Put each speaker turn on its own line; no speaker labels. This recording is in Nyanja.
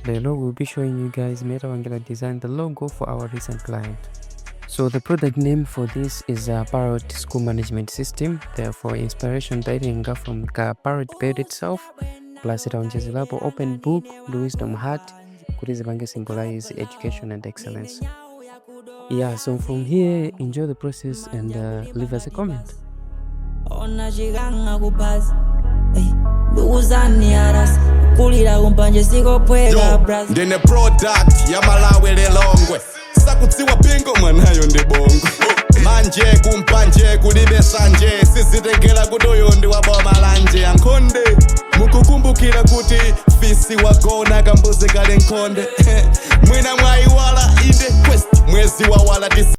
The logo will be showing you guys Meta Wangela designed the logo for our recent client. So the product name for this is Parrot School Management System. Therefore, inspiration dating from Parrot bird itself, plus it on Jezilabo open book, the wisdom heart, Kurizibange symbolize education and excellence. Yeah, so from here, enjoy the process and leave us a comment.
Then the product ya Malawi lelongwe sakutsiwa bingo mwanayo ndi bongo manje kumpanje kulibe sanje sizitengela kudoyo ndi waboma lanje ankhonde mukukumbukira kuti fisi wagona kambuzi kale nkhonde mwina mwaiwala inde quest mwezi wa wala